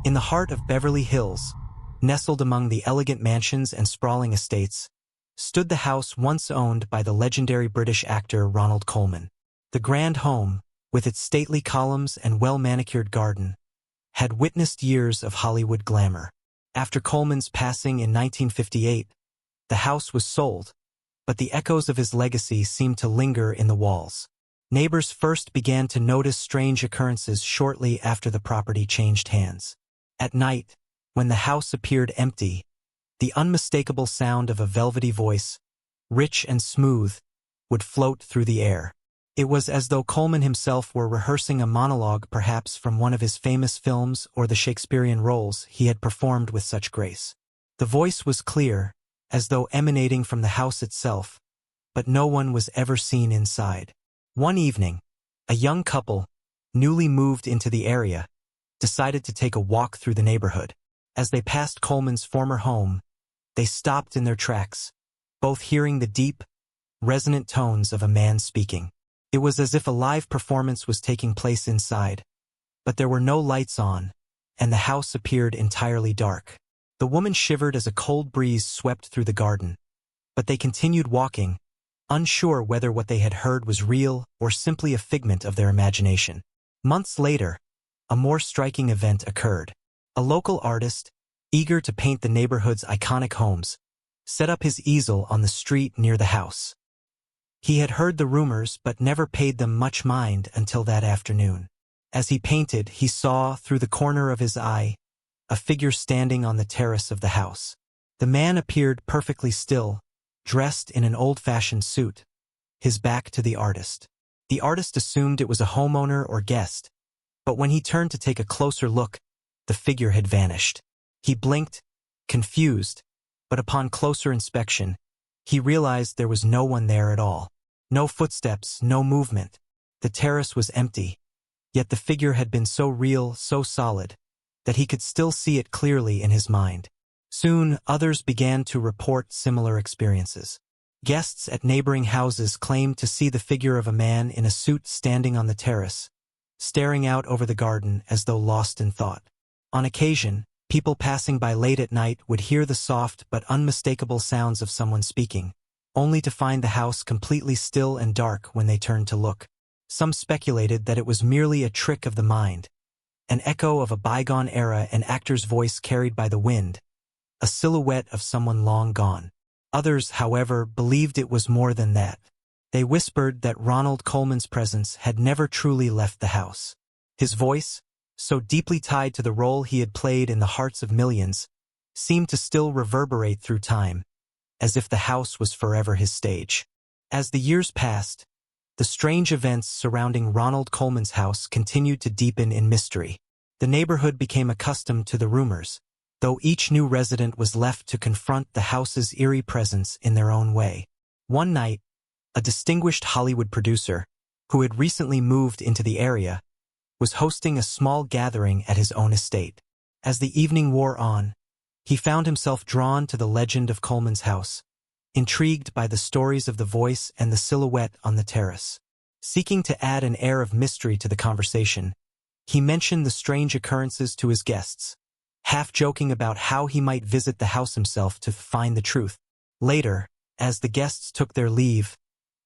In the heart of Beverly Hills, nestled among the elegant mansions and sprawling estates, stood the house once owned by the legendary British actor Ronald Coleman. The grand home, with its stately columns and well-manicured garden, had witnessed years of Hollywood glamour. After Coleman's passing in 1958, the house was sold, but the echoes of his legacy seemed to linger in the walls. Neighbors first began to notice strange occurrences shortly after the property changed hands. At night, when the house appeared empty, the unmistakable sound of a velvety voice, rich and smooth, would float through the air. It was as though Coleman himself were rehearsing a monologue, perhaps from one of his famous films or the Shakespearean roles he had performed with such grace. The voice was clear, as though emanating from the house itself, but no one was ever seen inside. One evening, a young couple, newly moved into the area, decided to take a walk through the neighborhood. As they passed Coleman's former home, they stopped in their tracks, both hearing the deep, resonant tones of a man speaking. It was as if a live performance was taking place inside, but there were no lights on, and the house appeared entirely dark. The woman shivered as a cold breeze swept through the garden, but they continued walking, unsure whether what they had heard was real or simply a figment of their imagination. Months later, a more striking event occurred. A local artist, eager to paint the neighborhood's iconic homes, set up his easel on the street near the house. He had heard the rumors but never paid them much mind until that afternoon. As he painted, he saw, through the corner of his eye, a figure standing on the terrace of the house. The man appeared perfectly still, dressed in an old-fashioned suit, his back to the artist. The artist assumed it was a homeowner or guest, but when he turned to take a closer look, the figure had vanished. He blinked, confused, but upon closer inspection, he realized there was no one there at all. No footsteps, no movement. The terrace was empty, yet the figure had been so real, so solid, that he could still see it clearly in his mind. Soon, others began to report similar experiences. Guests at neighboring houses claimed to see the figure of a man in a suit standing on the terrace, staring out over the garden as though lost in thought. On occasion, people passing by late at night would hear the soft but unmistakable sounds of someone speaking, only to find the house completely still and dark when they turned to look. Some speculated that it was merely a trick of the mind, an echo of a bygone era, an actor's voice carried by the wind, a silhouette of someone long gone. Others, however, believed it was more than that. They whispered that Ronald Coleman's presence had never truly left the house. His voice, so deeply tied to the role he had played in the hearts of millions, seemed to still reverberate through time, as if the house was forever his stage. As the years passed, the strange events surrounding Ronald Coleman's house continued to deepen in mystery. The neighborhood became accustomed to the rumors, though each new resident was left to confront the house's eerie presence in their own way. One night, a distinguished Hollywood producer, who had recently moved into the area, was hosting a small gathering at his own estate. As the evening wore on, he found himself drawn to the legend of Coleman's house, intrigued by the stories of the voice and the silhouette on the terrace. Seeking to add an air of mystery to the conversation, he mentioned the strange occurrences to his guests, half joking about how he might visit the house himself to find the truth. Later, as the guests took their leave,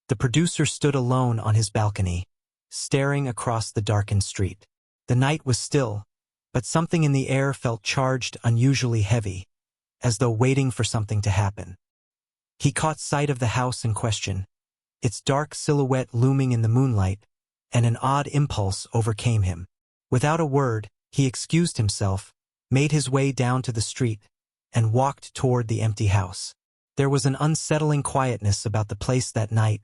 the producer stood alone on his balcony, staring across the darkened street. The night was still, but something in the air felt charged, unusually heavy, as though waiting for something to happen. He caught sight of the house in question, its dark silhouette looming in the moonlight, and an odd impulse overcame him. Without a word, he excused himself, made his way down to the street, and walked toward the empty house. There was an unsettling quietness about the place that night,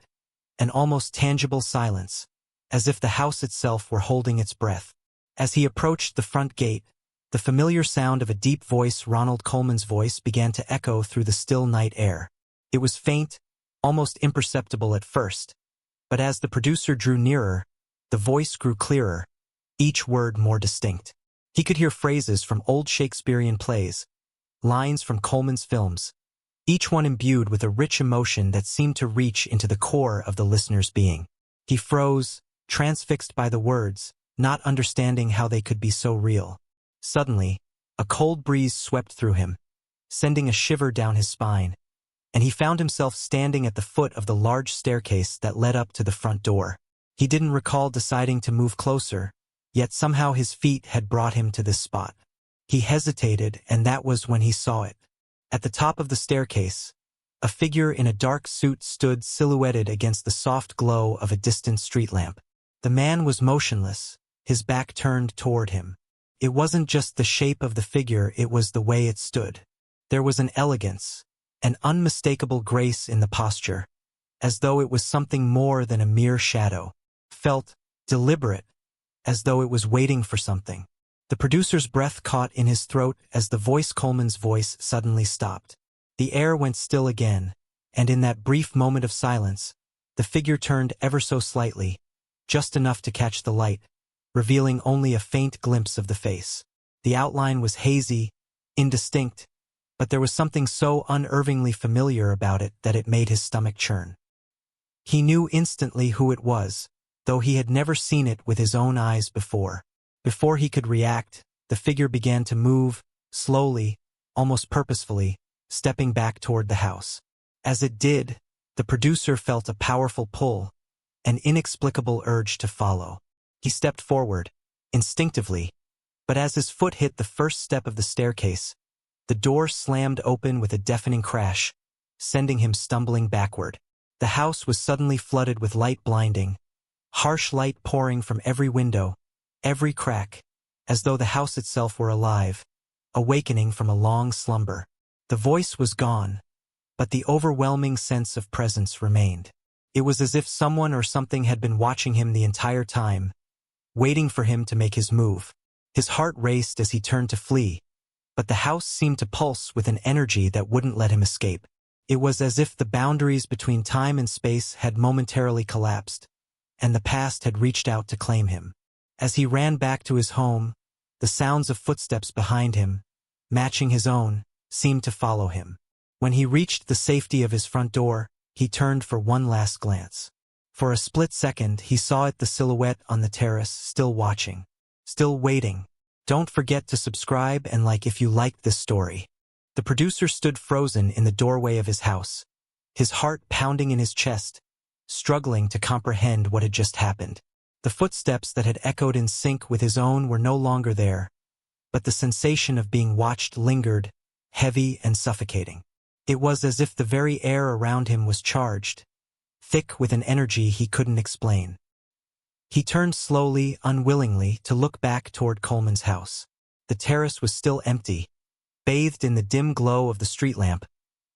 an almost tangible silence, as if the house itself were holding its breath. As he approached the front gate, the familiar sound of a deep voice, Ronald Coleman's voice, began to echo through the still night air. It was faint, almost imperceptible at first, but as the producer drew nearer, the voice grew clearer, each word more distinct. He could hear phrases from old Shakespearean plays, lines from Coleman's films, each one imbued with a rich emotion that seemed to reach into the core of the listener's being. He froze, transfixed by the words, not understanding how they could be so real. Suddenly, a cold breeze swept through him, sending a shiver down his spine, and he found himself standing at the foot of the large staircase that led up to the front door. He didn't recall deciding to move closer, yet somehow his feet had brought him to this spot. He hesitated, and that was when he saw it. At the top of the staircase, a figure in a dark suit stood silhouetted against the soft glow of a distant street lamp. The man was motionless, his back turned toward him. It wasn't just the shape of the figure, it was the way it stood. There was an elegance, an unmistakable grace in the posture, as though it was something more than a mere shadow. Felt deliberate, as though it was waiting for something. The producer's breath caught in his throat as the voice Coleman's voice suddenly stopped. The air went still again, and in that brief moment of silence, the figure turned ever so slightly, just enough to catch the light, revealing only a faint glimpse of the face. The outline was hazy, indistinct, but there was something so unnervingly familiar about it that it made his stomach churn. He knew instantly who it was, though he had never seen it with his own eyes before. Before he could react, the figure began to move, slowly, almost purposefully, stepping back toward the house. As it did, the producer felt a powerful pull, an inexplicable urge to follow. He stepped forward, instinctively, but as his foot hit the first step of the staircase, the door slammed open with a deafening crash, sending him stumbling backward. The house was suddenly flooded with light, blinding, harsh light pouring from every window, every crack, as though the house itself were alive, awakening from a long slumber. The voice was gone, but the overwhelming sense of presence remained. It was as if someone or something had been watching him the entire time, waiting for him to make his move. His heart raced as he turned to flee, but the house seemed to pulse with an energy that wouldn't let him escape. It was as if the boundaries between time and space had momentarily collapsed, and the past had reached out to claim him. As he ran back to his home, the sounds of footsteps behind him, matching his own, seemed to follow him. When he reached the safety of his front door, he turned for one last glance. For a split second, he saw it, the silhouette on the terrace, still watching, still waiting. Don't forget to subscribe and like if you liked this story. The producer stood frozen in the doorway of his house, his heart pounding in his chest, struggling to comprehend what had just happened. The footsteps that had echoed in sync with his own were no longer there, but the sensation of being watched lingered, heavy and suffocating. It was as if the very air around him was charged, thick with an energy he couldn't explain. He turned slowly, unwillingly, to look back toward Coleman's house. The terrace was still empty, bathed in the dim glow of the street lamp,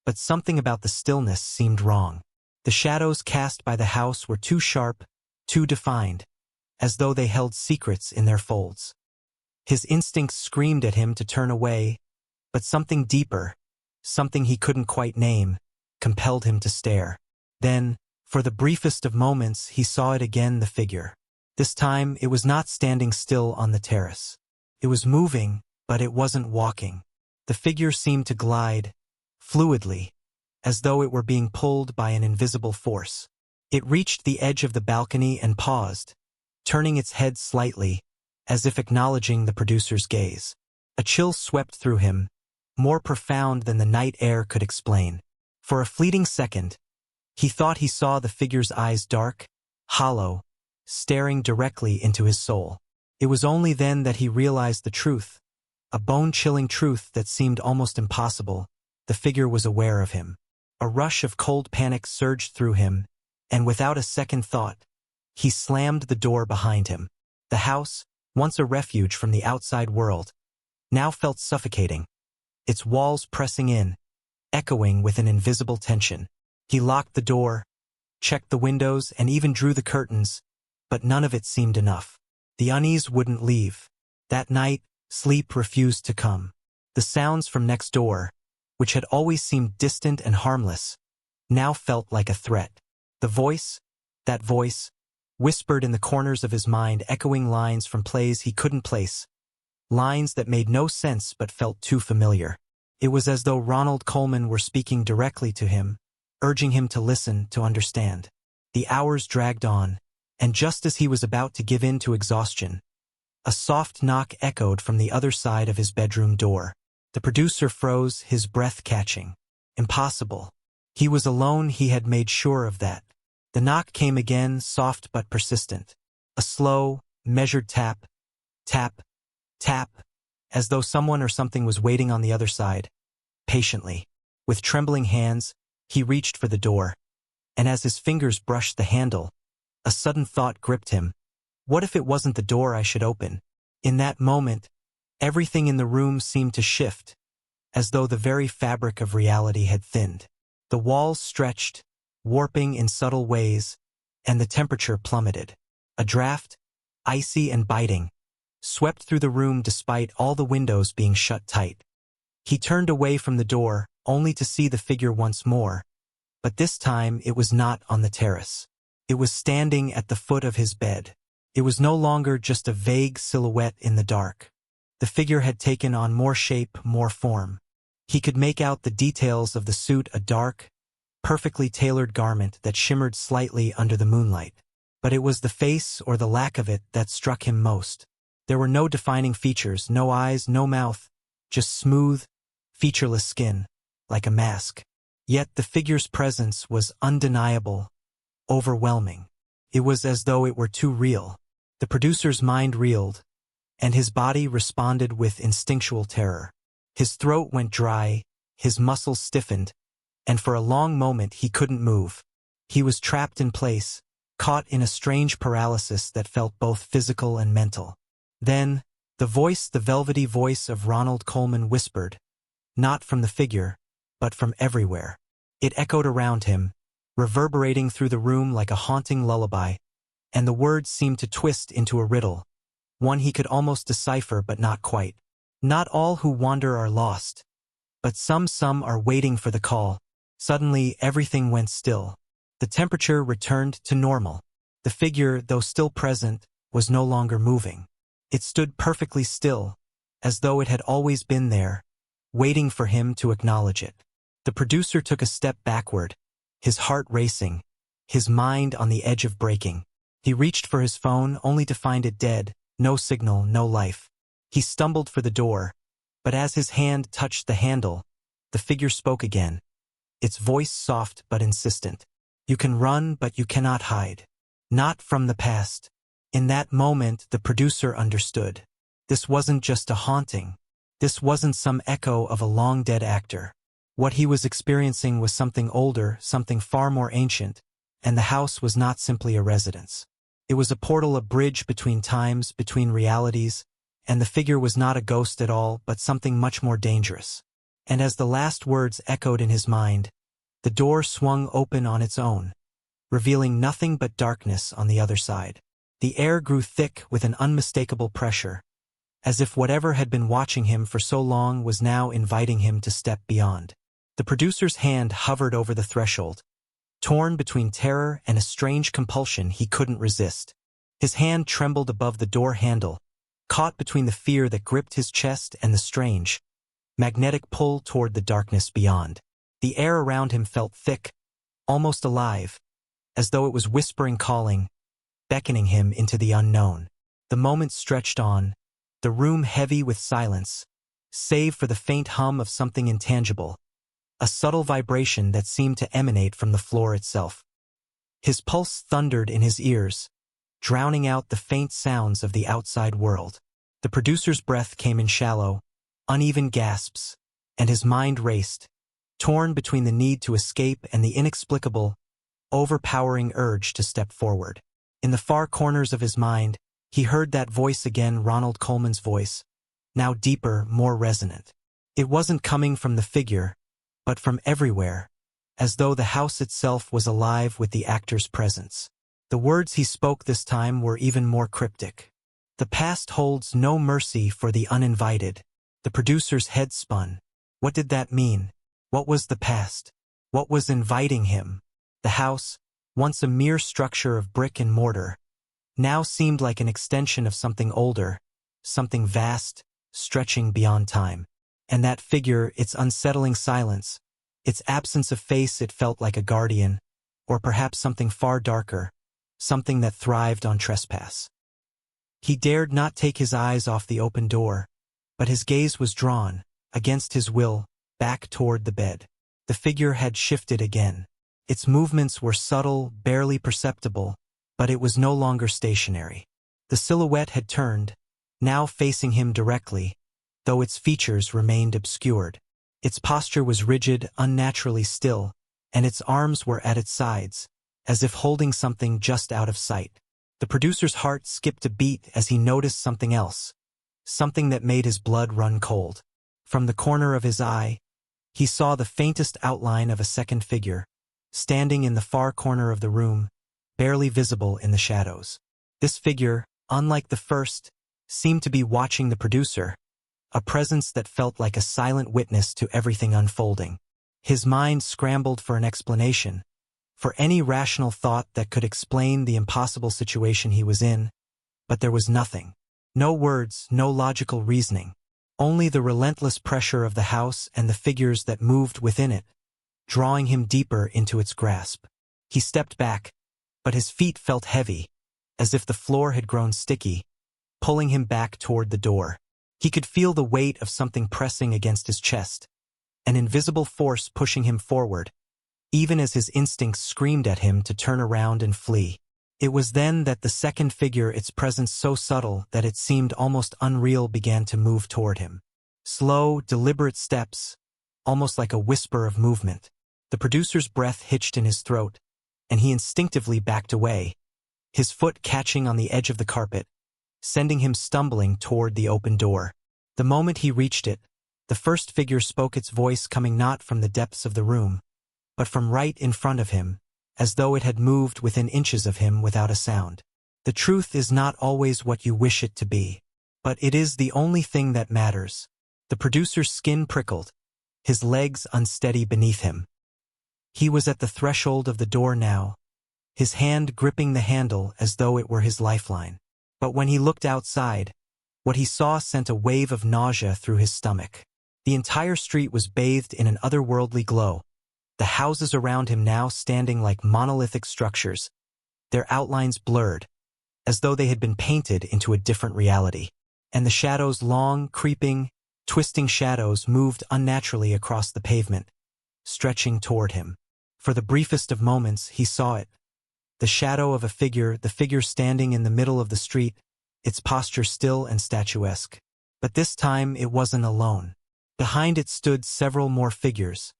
but something about the stillness seemed wrong. The shadows cast by the house were too sharp, too defined, as though they held secrets in their folds. His instincts screamed at him to turn away, but something deeper, something he couldn't quite name, compelled him to stare. Then, for the briefest of moments, he saw it again, the figure. This time, it was not standing still on the terrace. It was moving, but it wasn't walking. The figure seemed to glide, fluidly, as though it were being pulled by an invisible force. It reached the edge of the balcony and paused, turning its head slightly, as if acknowledging the producer's gaze. A chill swept through him, more profound than the night air could explain. For a fleeting second, he thought he saw the figure's eyes, dark, hollow, staring directly into his soul. It was only then that he realized the truth, a bone-chilling truth that seemed almost impossible. The figure was aware of him. A rush of cold panic surged through him, and without a second thought, he slammed the door behind him. The house, once a refuge from the outside world, now felt suffocating, its walls pressing in, echoing with an invisible tension. He locked the door, checked the windows, and even drew the curtains, but none of it seemed enough. The unease wouldn't leave. That night, sleep refused to come. The sounds from next door, which had always seemed distant and harmless, now felt like a threat. The voice, that voice, whispered in the corners of his mind, echoing lines from plays he couldn't place, lines that made no sense but felt too familiar. It was as though Ronald Coleman were speaking directly to him, urging him to listen, to understand. The hours dragged on, and just as he was about to give in to exhaustion, A soft knock echoed from the other side of his bedroom door. The producer froze, his breath catching. Impossible. He was alone, he had made sure of that. The knock came again, soft but persistent. A slow, measured tap, tap, tap, as though someone or something was waiting on the other side. Patiently, with trembling hands, he reached for the door. And as his fingers brushed the handle, a sudden thought gripped him. What if it wasn't the door I should open? In that moment, everything in the room seemed to shift, as though the very fabric of reality had thinned. The walls stretched, warping in subtle ways, and the temperature plummeted. A draft, icy and biting, swept through the room despite all the windows being shut tight. He turned away from the door, only to see the figure once more, but this time it was not on the terrace. It was standing at the foot of his bed. It was no longer just a vague silhouette in the dark. The figure had taken on more shape, more form. He could make out the details of the suit, a dark, perfectly tailored garment that shimmered slightly under the moonlight. But it was the face, or the lack of it, that struck him most. There were no defining features, no eyes, no mouth, just smooth, featureless skin, like a mask. Yet the figure's presence was undeniable, overwhelming. It was as though it were too real. The producer's mind reeled, and his body responded with instinctual terror. His throat went dry, his muscles stiffened, and for a long moment he couldn't move. He was trapped in place, caught in a strange paralysis that felt both physical and mental. Then, the voice, the velvety voice of Ronald Coleman whispered, not from the figure, but from everywhere. It echoed around him, reverberating through the room like a haunting lullaby, and the words seemed to twist into a riddle, one he could almost decipher but not quite. Not all who wander are lost, but some are waiting for the call. Suddenly, everything went still. The temperature returned to normal. The figure, though still present, was no longer moving. It stood perfectly still, as though it had always been there, waiting for him to acknowledge it. The producer took a step backward, his heart racing, his mind on the edge of breaking. He reached for his phone, only to find it dead, no signal, no life. He stumbled for the door, but as his hand touched the handle, the figure spoke again, its voice soft but insistent. You can run, but you cannot hide. Not from the past. In that moment, the producer understood. This wasn't just a haunting. This wasn't some echo of a long-dead actor. What he was experiencing was something older, something far more ancient, and the house was not simply a residence. It was a portal, a bridge between times, between realities, and the figure was not a ghost at all, but something much more dangerous. And as the last words echoed in his mind, the door swung open on its own, revealing nothing but darkness on the other side. The air grew thick with an unmistakable pressure, as if whatever had been watching him for so long was now inviting him to step beyond. The producer's hand hovered over the threshold, torn between terror and a strange compulsion he couldn't resist. His hand trembled above the door handle, caught between the fear that gripped his chest and the strange, magnetic pull toward the darkness beyond. The air around him felt thick, almost alive, as though it was whispering, calling, beckoning him into the unknown. The moments stretched on, the room heavy with silence, save for the faint hum of something intangible, a subtle vibration that seemed to emanate from the floor itself. His pulse thundered in his ears, drowning out the faint sounds of the outside world. The producer's breath came in shallow, uneven gasps, and his mind raced, torn between the need to escape and the inexplicable, overpowering urge to step forward. In the far corners of his mind, he heard that voice again, Ronald Coleman's voice, now deeper, more resonant. It wasn't coming from the figure, but from everywhere, as though the house itself was alive with the actor's presence. The words he spoke this time were even more cryptic. The past holds no mercy for the uninvited. The producer's head spun. What did that mean? What was the past? What was inviting him? The house, once a mere structure of brick and mortar, now seemed like an extension of something older, something vast, stretching beyond time. And that figure, its unsettling silence, its absence of face, it felt like a guardian, or perhaps something far darker, something that thrived on trespass. He dared not take his eyes off the open door, but his gaze was drawn, against his will, back toward the bed. The figure had shifted again. Its movements were subtle, barely perceptible, but it was no longer stationary. The silhouette had turned, now facing him directly, though its features remained obscured. Its posture was rigid, unnaturally still, and its arms were at its sides, as if holding something just out of sight. The producer's heart skipped a beat as he noticed something else, something that made his blood run cold. From the corner of his eye, he saw the faintest outline of a second figure, standing in the far corner of the room, barely visible in the shadows. This figure, unlike the first, seemed to be watching the producer, a presence that felt like a silent witness to everything unfolding. His mind scrambled for an explanation, for any rational thought that could explain the impossible situation he was in, but there was nothing. No words, no logical reasoning. Only the relentless pressure of the house and the figures that moved within it, drawing him deeper into its grasp. He stepped back, but his feet felt heavy, as if the floor had grown sticky, pulling him back toward the door. He could feel the weight of something pressing against his chest, an invisible force pushing him forward, even as his instincts screamed at him to turn around and flee. It was then that the second figure, its presence so subtle that it seemed almost unreal, began to move toward him. Slow, deliberate steps, almost like a whisper of movement. The producer's breath hitched in his throat, and he instinctively backed away, his foot catching on the edge of the carpet, sending him stumbling toward the open door. The moment he reached it, the first figure spoke, its voice coming not from the depths of the room, but from right in front of him, as though it had moved within inches of him without a sound. The truth is not always what you wish it to be, but it is the only thing that matters. The producer's skin prickled, his legs unsteady beneath him. He was at the threshold of the door now, his hand gripping the handle as though it were his lifeline. But when he looked outside, what he saw sent a wave of nausea through his stomach. The entire street was bathed in an otherworldly glow, the houses around him now standing like monolithic structures, their outlines blurred, as though they had been painted into a different reality. And the shadows, long, creeping, twisting shadows, moved unnaturally across the pavement, stretching toward him. For the briefest of moments, he saw it. The shadow of a figure, the figure standing in the middle of the street, its posture still and statuesque. But this time it wasn't alone. Behind it stood several more figures,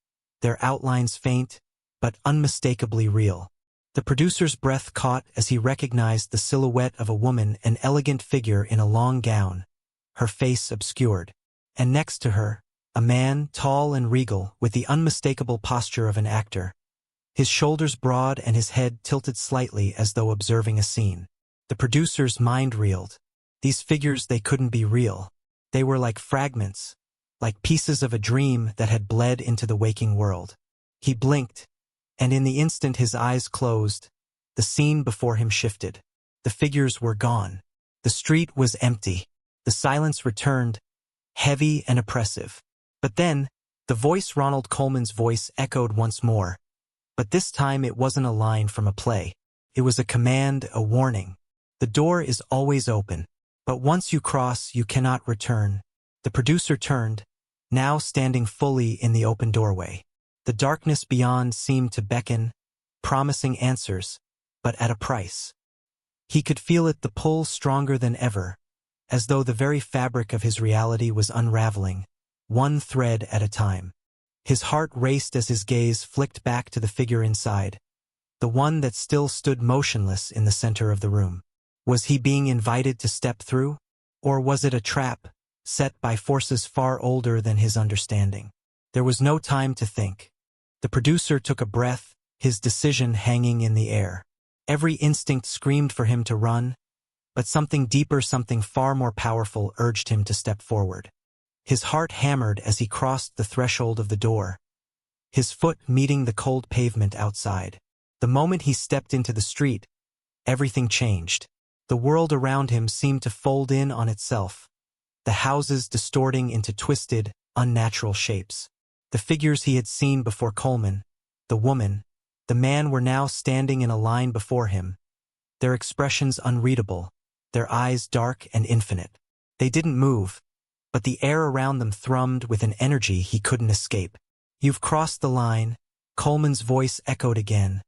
their outlines faint, but unmistakably real. The producer's breath caught as he recognized the silhouette of a woman, an elegant figure in a long gown, her face obscured. And next to her, a man, tall and regal, with the unmistakable posture of an actor, his shoulders broad and his head tilted slightly as though observing a scene. The producer's mind reeled. These figures, they couldn't be real. They were like fragments, like pieces of a dream that had bled into the waking world. He blinked, and in the instant his eyes closed, the scene before him shifted. The figures were gone. The street was empty. The silence returned, heavy and oppressive. But then, the voice, Ronald Coleman's voice, echoed once more. But this time it wasn't a line from a play. It was a command, a warning. The door is always open, but once you cross, you cannot return. The producer turned, now standing fully in the open doorway. The darkness beyond seemed to beckon, promising answers, but at a price. He could feel it, the pull stronger than ever, as though the very fabric of his reality was unraveling, one thread at a time. His heart raced as his gaze flicked back to the figure inside, the one that still stood motionless in the center of the room. Was he being invited to step through? Or was it a trap, set by forces far older than his understanding? There was no time to think. The producer took a breath, his decision hanging in the air. Every instinct screamed for him to run, but something deeper, something far more powerful, urged him to step forward. His heart hammered as he crossed the threshold of the door, his foot meeting the cold pavement outside. The moment he stepped into the street, everything changed. The world around him seemed to fold in on itself, the houses distorting into twisted, unnatural shapes. The figures he had seen before Coleman, the woman, the man, were now standing in a line before him, their expressions unreadable, their eyes dark and infinite. They didn't move, but the air around them thrummed with an energy he couldn't escape. "You've crossed the line," Coleman's voice echoed again,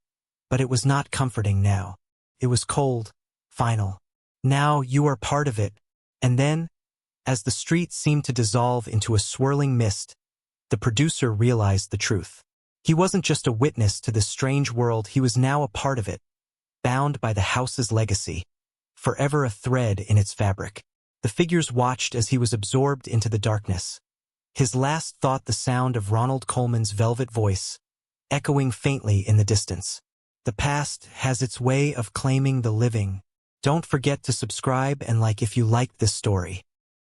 but it was not comforting now. It was cold, final. "Now you are part of it." And then, as the street seemed to dissolve into a swirling mist, the producer realized the truth. He wasn't just a witness to this strange world, he was now a part of it, bound by the house's legacy, forever a thread in its fabric. The figures watched as he was absorbed into the darkness. His last thought the sound of Ronald Coleman's velvet voice, echoing faintly in the distance. "The past has its way of claiming the living. Don't forget to subscribe and like if you liked this story."